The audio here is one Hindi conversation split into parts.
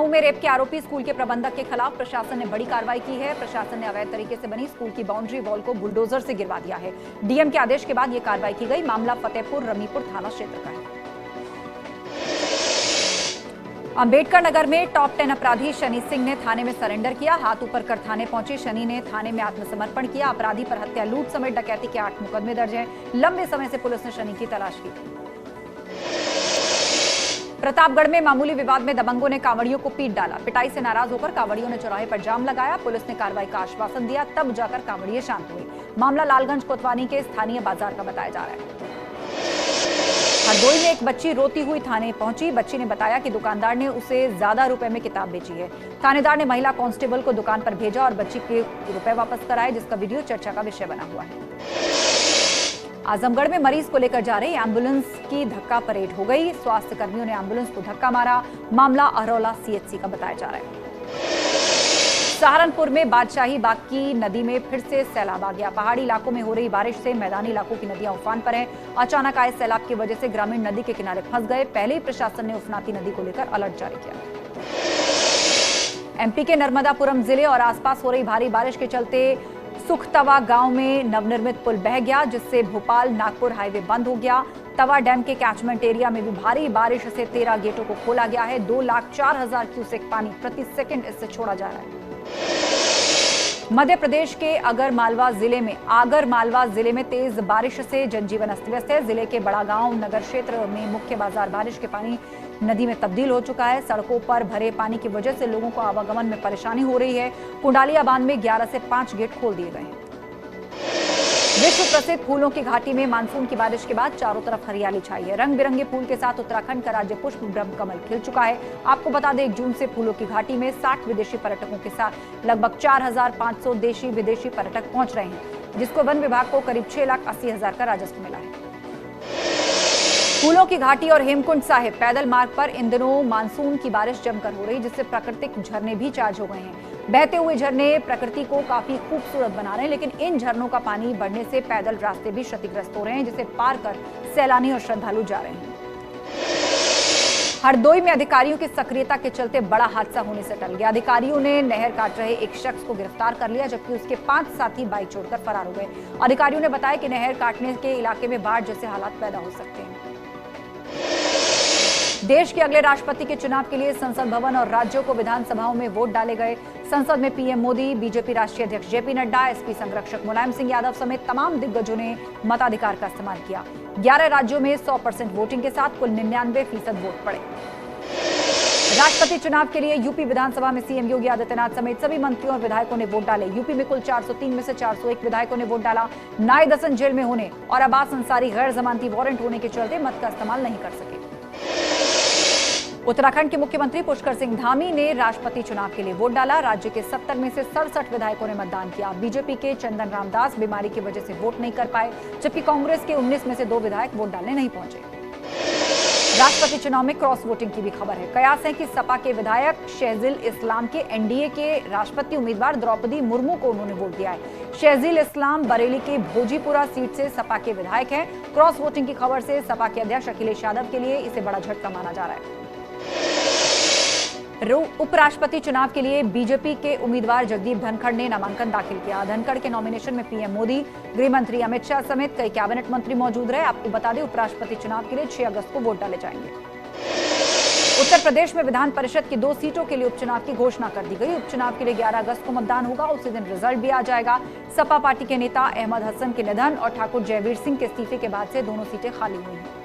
लखनऊ में रेप के आरोपी स्कूल के प्रबंधक के खिलाफ प्रशासन ने बड़ी कार्रवाई की है। प्रशासन ने अवैध तरीके से बनी स्कूल की बाउंड्री वॉल को बुलडोजर से गिरवा दिया है। डीएम के आदेश के बाद यह कार्रवाई की गई। मामला फतेहपुर रमीपुर थाना क्षेत्र का है। अंबेडकर नगर में टॉप 10 अपराधी शनि सिंह ने थाने में सरेंडर किया। हाथ ऊपर कर थाने पहुंचे शनि ने थाने में आत्मसमर्पण किया। अपराधी पर हत्या, लूट समेत डकैती के 8 मुकदमे दर्ज हैं। लंबे समय से पुलिस ने शनि की तलाश की। प्रतापगढ़ में मामूली विवाद में दबंगों ने कांवड़ियों को पीट डाला। पिटाई से नाराज होकर कांवड़ियों ने चौराहे पर जाम लगाया। पुलिस ने कार्रवाई का आश्वासन दिया, तब जाकर कांवड़िए शांत हुए। मामला लालगंज कोतवानी के स्थानीय बाजार का बताया जा रहा है। हरदोई में एक बच्ची रोती हुई थाने पहुंची। बच्ची ने बताया कि दुकानदार ने उसे ज्यादा रुपए में किताब बेची है। थानेदार ने महिला कांस्टेबल को दुकान पर भेजा और बच्ची के रुपए वापस कराए, जिसका वीडियो चर्चा का विषय बना हुआ है। आजमगढ़ में मरीज को लेकर जा रही एम्बुलेंस की धक्का परेड हो गई। स्वास्थ्य कर्मियों ने एम्बुलेंस को धक्का मारा। मामला अहरौला सीएचसी का बताया जा रहा है। सहारनपुर में बादशाही बाग की नदी में फिर से सैलाब आ गया। पहाड़ी इलाकों में हो रही बारिश से मैदानी इलाकों की नदियां उफान पर हैं। अचानक आए सैलाब की वजह से ग्रामीण नदी के किनारे फंस गए। पहले ही प्रशासन ने उफनाती नदी को लेकर अलर्ट जारी किया। एमपी के नर्मदापुरम जिले और आसपास हो रही भारी बारिश के चलते सुखतवा गांव में नवनिर्मित पुल बह गया, जिससे भोपाल नागपुर हाईवे बंद हो गया। तवा डैम के कैचमेंट एरिया में भी भारी बारिश से 13 गेटों को खोला गया है। 2,04,000 क्यूसेक पानी प्रति सेकंड इससे छोड़ा जा रहा है। मध्य प्रदेश के आगर मालवा जिले में तेज बारिश से जनजीवन अस्त व्यस्त है। जिले के बड़ा गांव नगर क्षेत्र में मुख्य बाजार बारिश के पानी नदी में तब्दील हो चुका है। सड़कों पर भरे पानी की वजह से लोगों को आवागमन में परेशानी हो रही है। कुंडालिया बांध में 11 से 5 गेट खोल दिए गए हैं। विश्व प्रसिद्ध फूलों की घाटी में मानसून की बारिश के बाद चारों तरफ हरियाली छाई है। रंग बिरंगे फूल के साथ उत्तराखंड का राज्य पुष्प ब्रह्मकमल खिल चुका है। आपको बता दें, 1 जून से फूलों की घाटी में 60 विदेशी पर्यटकों के साथ लगभग 4,500 देशी विदेशी पर्यटक पहुंच रहे हैं, जिसको वन विभाग को करीब 6,80,000 का राजस्व मिला है। फूलों की घाटी और हेमकुंड साहिब पैदल मार्ग पर इन दिनों मानसून की बारिश जमकर हो रही, जिससे प्राकृतिक झरने भी चार्ज हो गए हैं। बहते हुए झरने प्रकृति को काफी खूबसूरत बना रहे हैं, लेकिन इन झरनों का पानी बढ़ने से पैदल रास्ते भी क्षतिग्रस्त हो रहे हैं, जिसे पार कर सैलानी और श्रद्धालु जा रहे हैं। हरदोई में अधिकारियों की सक्रियता के चलते बड़ा हादसा होने से टल गया। अधिकारियों ने नहर काट रहे एक शख्स को गिरफ्तार कर लिया, जबकि उसके 5 साथी बाइक छोड़कर फरार हो गए। अधिकारियों ने बताया कि नहर काटने के इलाके में बाढ़ जैसे हालात पैदा हो सकते हैं। देश के अगले राष्ट्रपति के चुनाव के लिए संसद भवन और राज्यों को विधानसभाओं में वोट डाले गए। संसद में पीएम मोदी, बीजेपी राष्ट्रीय अध्यक्ष जेपी नड्डा, एसपी संरक्षक मुलायम सिंह यादव समेत तमाम दिग्गजों ने मताधिकार का इस्तेमाल किया। 11 राज्यों में 100% वोटिंग के साथ कुल 99% वोट पड़े। राष्ट्रपति चुनाव के लिए यूपी विधानसभा में सीएम योगी आदित्यनाथ समेत सभी मंत्रियों और विधायकों ने वोट डाले। यूपी में कुल 403 में से 401 विधायकों ने वोट डाला। नायद हसन जेल में होने और अब्बास अंसारी गैर जमानती वारंट होने के चलते मत का इस्तेमाल नहीं कर सके। उत्तराखंड के मुख्यमंत्री पुष्कर सिंह धामी ने राष्ट्रपति चुनाव के लिए वोट डाला। राज्य के 70 में से 67 विधायकों ने मतदान किया। बीजेपी के चंदन रामदास बीमारी की वजह से वोट नहीं कर पाए, जबकि कांग्रेस के 19 में से 2 विधायक वोट डालने नहीं पहुंचे। राष्ट्रपति चुनाव में क्रॉस वोटिंग की भी खबर है। कयास है कि सपा के विधायक शहजील इस्लाम के एनडीए के राष्ट्रपति उम्मीदवार द्रौपदी मुर्मू को उन्होंने वोट दिया है। शहजील इस्लाम बरेली के भोजीपुरा सीट से सपा के विधायक हैं। क्रॉस वोटिंग की खबर से सपा के अध्यक्ष अखिलेश यादव के लिए इसे बड़ा झटका माना जा रहा है। उपराष्ट्रपति चुनाव के लिए बीजेपी के उम्मीदवार जगदीप धनखड़ ने नामांकन दाखिल किया। धनखड़ के नॉमिनेशन में पीएम मोदी, गृह मंत्री अमित शाह समेत कई कैबिनेट मंत्री मौजूद रहे। आपको बता दें, उपराष्ट्रपति चुनाव के लिए 6 अगस्त को वोट डाले जाएंगे। उत्तर प्रदेश में विधान परिषद की 2 सीटों के लिए उपचुनाव की घोषणा कर दी गई। उपचुनाव के लिए 11 अगस्त को मतदान होगा। उसी दिन रिजल्ट भी आ जाएगा। सपा पार्टी के नेता अहमद हसन के निधन और ठाकुर जयवीर सिंह के इस्तीफे के बाद से दोनों सीटें खाली हुई हैं।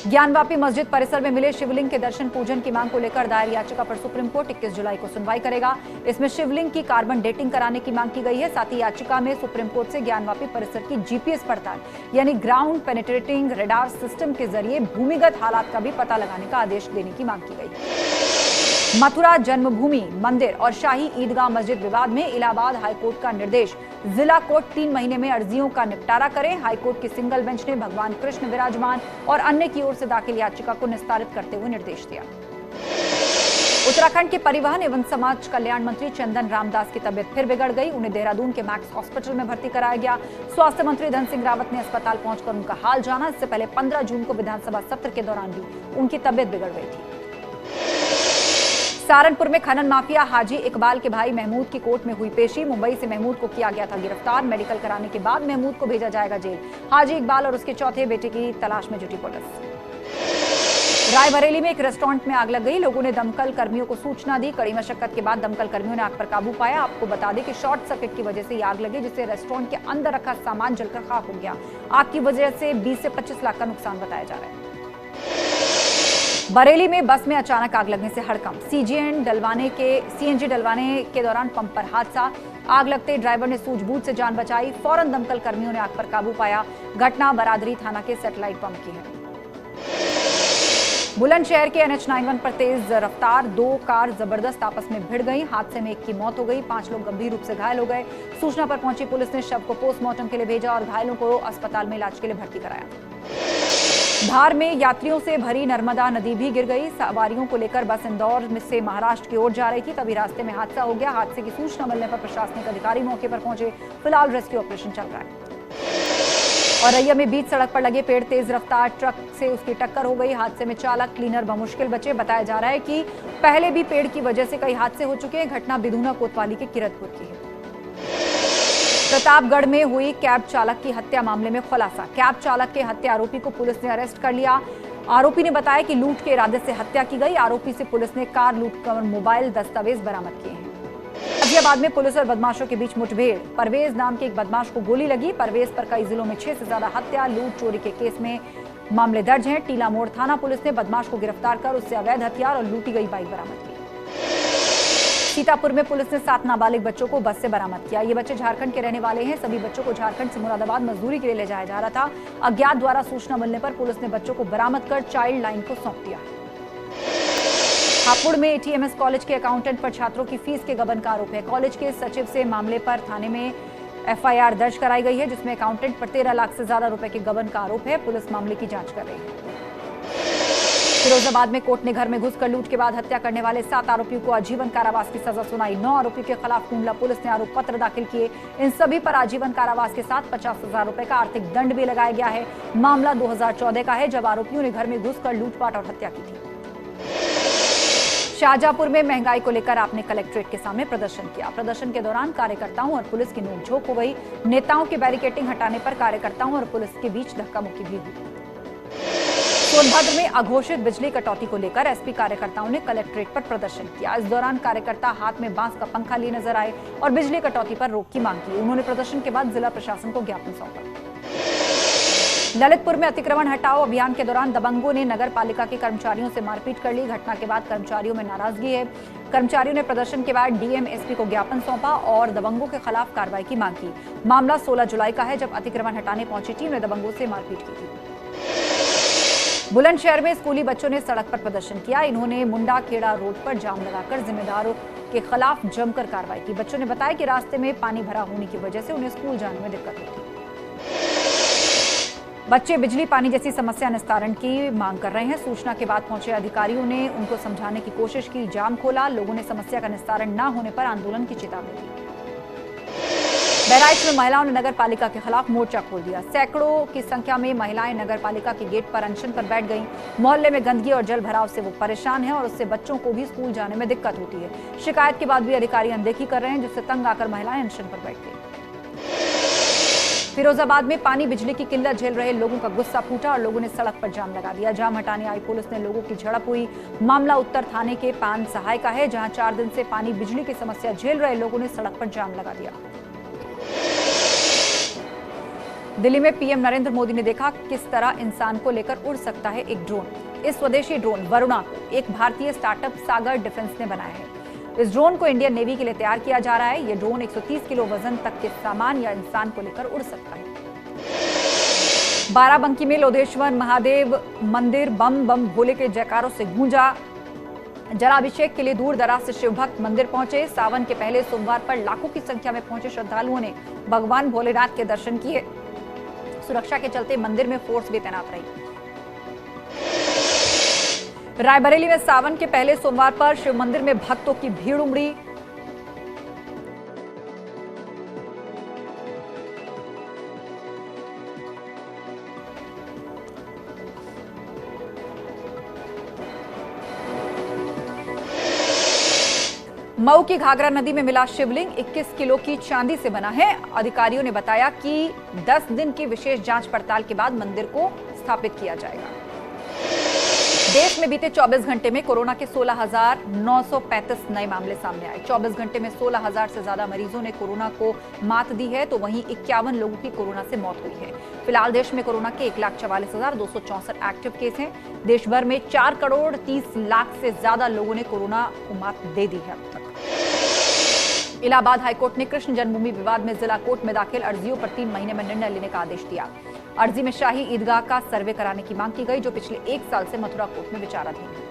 ज्ञानवापी मस्जिद परिसर में मिले शिवलिंग के दर्शन पूजन की मांग को लेकर दायर याचिका पर सुप्रीम कोर्ट 21 जुलाई को सुनवाई करेगा। इसमें शिवलिंग की कार्बन डेटिंग कराने की मांग की गई है। साथ ही याचिका में सुप्रीम कोर्ट से ज्ञानवापी परिसर की जीपीएस पड़ताल यानी ग्राउंड पेनिट्रेटिंग रेडार सिस्टम के जरिए भूमिगत हालात का भी पता लगाने का आदेश देने की मांग की गई। मथुरा जन्मभूमि मंदिर और शाही ईदगाह मस्जिद विवाद में इलाहाबाद हाईकोर्ट का निर्देश, जिला कोर्ट 3 महीने में अर्जियों का निपटारा करें। हाईकोर्ट की सिंगल बेंच ने भगवान कृष्ण विराजमान और अन्य की ओर से दाखिल याचिका को निस्तारित करते हुए निर्देश दिया। उत्तराखंड के परिवहन एवं समाज कल्याण मंत्री चंदन रामदास की तबियत फिर बिगड़ गई। उन्हें देहरादून के मैक्स हॉस्पिटल में भर्ती कराया गया। स्वास्थ्य मंत्री धन सिंह रावत ने अस्पताल पहुंचकर उनका हाल जाना। इससे पहले 15 जून को विधानसभा सत्र के दौरान भी उनकी तबियत बिगड़ गई थी। सहारनपुर में खनन माफिया हाजी इकबाल के भाई महमूद की कोर्ट में हुई पेशी। मुंबई से महमूद को किया गया था गिरफ्तार। मेडिकल कराने के बाद महमूद को भेजा जाएगा जेल। हाजी इकबाल और उसके चौथे बेटे की तलाश में जुटी पुलिस। रायबरेली में एक रेस्टोरेंट में आग लग गई। लोगों ने दमकल कर्मियों को सूचना दी। कड़ी मशक्कत के बाद दमकल कर्मियों ने आग पर काबू पाया। आपको बता दें कि शॉर्ट सर्किट की वजह से आग लगी, जिससे रेस्टोरेंट के अंदर रखा सामान जलकर खाक हो गया। आग की वजह से 20 से 25 लाख का नुकसान बताया जा रहा है। बरेली में बस में अचानक आग लगने से हड़कंप। सीएनजी डलवाने के दौरान पंप पर हादसा। आग लगते ड्राइवर ने सूझबूझ से जान बचाई। फौरन दमकल कर्मियों ने आग पर काबू पाया। घटना बरादरी थाना के सैटेलाइट पंप की है। बुलंदशहर के NH-91 पर तेज रफ्तार 2 कार जबरदस्त आपस में भिड़ गई। हादसे में 1 की मौत हो गई, 5 लोग गंभीर रूप से घायल हो गए। सूचना पर पहुंची पुलिस ने शव को पोस्टमार्टम के लिए भेजा और घायलों को अस्पताल में इलाज के लिए भर्ती कराया। धार में यात्रियों से भरी नर्मदा नदी भी गिर गई। सवारियों को लेकर बस इंदौर से महाराष्ट्र की ओर जा रही थी, तभी रास्ते में हादसा हो गया। हादसे की सूचना मिलने पर प्रशासनिक अधिकारी मौके पर पहुंचे। फिलहाल रेस्क्यू ऑपरेशन चल रहा है। और रैया में बीच सड़क पर लगे पेड़ तेज रफ्तार ट्रक से उसकी टक्कर हो गई। हादसे में चालक क्लीनर बमुश्किल बचे। बताया जा रहा है कि पहले भी पेड़ की वजह से कई हादसे हो चुके हैं। घटना बिधुना कोतवाली के किरतपुर की है। प्रतापगढ़ में हुई कैब चालक की हत्या मामले में खुलासा। कैब चालक के हत्या आरोपी को पुलिस ने अरेस्ट कर लिया। आरोपी ने बताया कि लूट के इरादे से हत्या की गई। आरोपी से पुलिस ने कार लूट कर मोबाइल दस्तावेज बरामद किए हैं। गाजियाबाद में पुलिस और बदमाशों के बीच मुठभेड़। परवेज नाम के एक बदमाश को गोली लगी। परवेज पर कई जिलों में 6 से ज्यादा हत्या लूट चोरी के केस में मामले दर्ज हैं। टीला मोड़ थाना पुलिस ने बदमाश को गिरफ्तार कर उससे अवैध हथियार और लूटी गई बाइक बरामद की। सीतापुर में पुलिस ने 7 नाबालिग बच्चों को बस से बरामद किया। ये बच्चे झारखंड के रहने वाले हैं। सभी बच्चों को झारखंड से मुरादाबाद मजदूरी के लिए ले जाया जा रहा था। अज्ञात द्वारा सूचना मिलने पर पुलिस ने बच्चों को बरामद कर चाइल्ड लाइन को सौंप दिया। हापुड़ में ATMS कॉलेज के अकाउंटेंट पर छात्रों की फीस के गबन का आरोप है। कॉलेज के सचिव से मामले पर थाने में FIR दर्ज कराई गई है, जिसमें अकाउंटेंट पर 13 लाख से ज्यादा रुपए के गबन का आरोप है। पुलिस मामले की जांच कर रही है। फिरोजाबाद में कोर्ट ने घर में घुसकर लूट के बाद हत्या करने वाले 7 आरोपियों को आजीवन कारावास की सजा सुनाई। 9 आरोपियों के खिलाफ कुंडला पुलिस ने आरोप पत्र दाखिल किए। इन सभी पर आजीवन कारावास के साथ 50,000 रुपए का आर्थिक दंड भी लगाया गया है। मामला 2014 का है, जब आरोपियों ने घर में घुसकर लूटपाट और हत्या की थी। शाहजहांपुर में महंगाई को लेकर आपने कलेक्ट्रेट के सामने प्रदर्शन किया। प्रदर्शन के दौरान कार्यकर्ताओं और पुलिस की नोकझोंक हो गई। नेताओं की बैरिकेडिंग हटाने पर कार्यकर्ताओं और पुलिस के बीच धक्का मुक्की भी हुई। सोनभद्र में अघोषित बिजली कटौती को लेकर SP कार्यकर्ताओं ने कलेक्ट्रेट पर प्रदर्शन किया। इस दौरान कार्यकर्ता हाथ में बांस का पंखा लिए नजर आए और बिजली कटौती पर रोक की मांग की। उन्होंने प्रदर्शन के बाद जिला प्रशासन को ज्ञापन सौंपा। ललितपुर में अतिक्रमण हटाओ अभियान के दौरान दबंगों ने नगर पालिका के कर्मचारियों से मारपीट कर ली। घटना के बाद कर्मचारियों में नाराजगी है। कर्मचारियों ने प्रदर्शन के बाद DM SP को ज्ञापन सौंपा और दबंगों के खिलाफ कार्रवाई की मांग की। मामला 16 जुलाई का है, जब अतिक्रमण हटाने पहुंची टीम ने दबंगों से मारपीट की थी। बुलंदशहर में स्कूली बच्चों ने सड़क पर प्रदर्शन किया। इन्होंने मुंडा खेड़ा रोड पर जाम लगाकर जिम्मेदारों के खिलाफ जमकर कार्रवाई की। बच्चों ने बताया कि रास्ते में पानी भरा होने की वजह से उन्हें स्कूल जाने में दिक्कत होती है। बच्चे बिजली पानी जैसी समस्या निस्तारण की मांग कर रहे हैं। सूचना के बाद पहुंचे अधिकारियों ने उनको समझाने की कोशिश की। जाम खोला। लोगों ने समस्या का निस्तारण न होने पर आंदोलन की चेतावनी दी। बहराइच में महिलाओं ने नगर पालिका के खिलाफ मोर्चा खोल दिया। सैकड़ों की संख्या में महिलाएं नगर पालिका के गेट पर अनशन पर बैठ गईं। मोहल्ले में गंदगी और जल भराव से वो परेशान हैं और उससे बच्चों को भी स्कूल जाने में दिक्कत होती है। शिकायत के बाद भी अधिकारी अनदेखी कर रहे हैं, जिससे तंग आकर महिलाएं अनशन पर बैठ गई। फिरोजाबाद में पानी बिजली की किल्लत झेल रहे लोगों का गुस्सा फूटा और लोगों ने सड़क पर जाम लगा दिया। जाम हटाने आई पुलिस ने लोगों की झड़प हुई। मामला उत्तर थाने के पान सहाय का है, जहां 4 दिन से पानी बिजली की समस्या झेल रहे लोगों ने सड़क पर जाम लगा दिया। दिल्ली में PM नरेंद्र मोदी ने देखा किस तरह इंसान को लेकर उड़ सकता है एक ड्रोन। इस स्वदेशी ड्रोन वरुणा को एक भारतीय स्टार्टअप सागर डिफेंस ने बनाया है। इस ड्रोन को इंडियन नेवी के लिए तैयार किया जा रहा है। यह ड्रोन 130 किलो वजन तक के सामान या इंसान को लेकर उड़ सकता है। बाराबंकी में लोधेश्वर महादेव मंदिर बम बम भोले के जयकारों से गूंजा। जलाभिषेक के लिए दूर दराज से शिव भक्त मंदिर पहुंचे। सावन के पहले सोमवार पर लाखों की संख्या में पहुंचे श्रद्धालुओं ने भगवान भोलेनाथ के दर्शन किए। सुरक्षा के चलते मंदिर में फोर्स भी तैनात रही। रायबरेली में सावन के पहले सोमवार पर शिव मंदिर में भक्तों की भीड़ उमड़ी। मऊ की घाघरा नदी में मिला शिवलिंग 21 किलो की चांदी से बना है। अधिकारियों ने बताया कि 10 दिन की विशेष जांच पड़ताल के बाद मंदिर को स्थापित किया जाएगा। देश में बीते 24 घंटे में कोरोना के 16,935 नए मामले सामने आए। 24 घंटे में 16,000 से ज्यादा मरीजों ने कोरोना को मात दी है, तो वहीं 51 लोगों की कोरोना से मौत हुई है। फिलहाल देश में कोरोना के 1,44,264 एक्टिव केस हैं। देश भर में 4 करोड़ 30 लाख से ज्यादा लोगों ने कोरोना को मात दे दी है अब तक। इलाहाबाद हाईकोर्ट ने कृष्ण जन्मभूमि विवाद में जिला कोर्ट में दाखिल अर्जियों पर 3 महीने में निर्णय लेने का आदेश दिया। अर्जी में शाही ईदगाह का सर्वे कराने की मांग की गई, जो पिछले 1 साल से मथुरा कोर्ट में विचाराधीन है।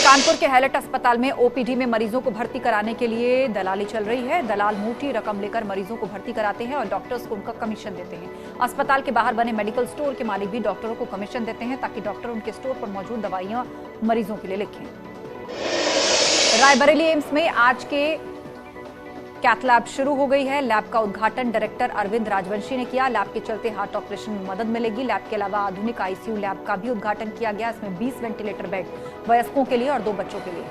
कानपुर के हैलेट अस्पताल में ओपीडी में मरीजों को भर्ती कराने के लिए दलाली चल रही है। दलाल मोटी रकम लेकर मरीजों को भर्ती कराते हैं और डॉक्टर्स को उनका कमीशन देते हैं। अस्पताल के बाहर बने मेडिकल स्टोर के मालिक भी डॉक्टरों को कमीशन देते हैं, ताकि डॉक्टर उनके स्टोर पर मौजूद दवाइयां मरीजों के लिए लिखें। रायबरेली एम्स में आज के कैथ लैब शुरू हो गई है। लैब का उद्घाटन डायरेक्टर अरविंद राजवंशी ने किया। लैब के चलते हार्ट ऑपरेशन में मदद मिलेगी। लैब के अलावा आधुनिक आईसीयू लैब का भी उद्घाटन किया गया। इसमें 20 वेंटिलेटर बेड वयस्कों के लिए और 2 बच्चों के लिए।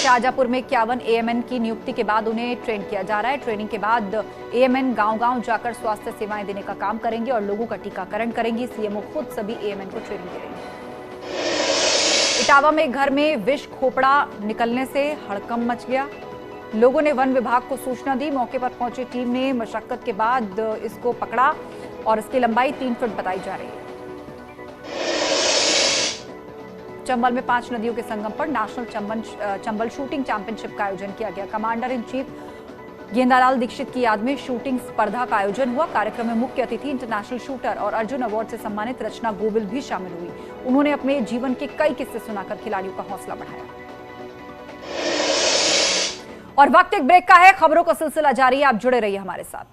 शाहजहांपुर में 51 एएमएन की नियुक्ति के बाद उन्हें ट्रेन किया जा रहा है। ट्रेनिंग के बाद एएमएन गांव-गांव जाकर स्वास्थ्य सेवाएं देने का काम करेंगे और लोगों का टीकाकरण करेंगी। सीएमओ खुद सभी एएमएन को ट्रेनिंग दे रही है। इटावा में घर में विष खोपड़ा निकलने से हड़कंप मच गया। लोगों ने वन विभाग को सूचना दी। मौके पर पहुंची टीम ने मशक्कत के बाद इसको पकड़ा और इसकी लंबाई 3 फुट बताई जा रही है। चंबल में 5 नदियों के संगम पर नेशनल चंबल शूटिंग चैंपियनशिप का आयोजन किया गया। Commander in chief Gendalal Dixit की याद में शूटिंग स्पर्धा का आयोजन हुआ। कार्यक्रम में मुख्य अतिथि इंटरनेशनल शूटर और अर्जुन अवार्ड से सम्मानित रचना गोविल भी शामिल हुई। उन्होंने अपने जीवन के कई किस्से सुनाकर खिलाड़ियों का हौसला बढ़ाया। और वक्त एक ब्रेक का है। खबरों का सिलसिला जारी है, आप जुड़े रहिए हमारे साथ।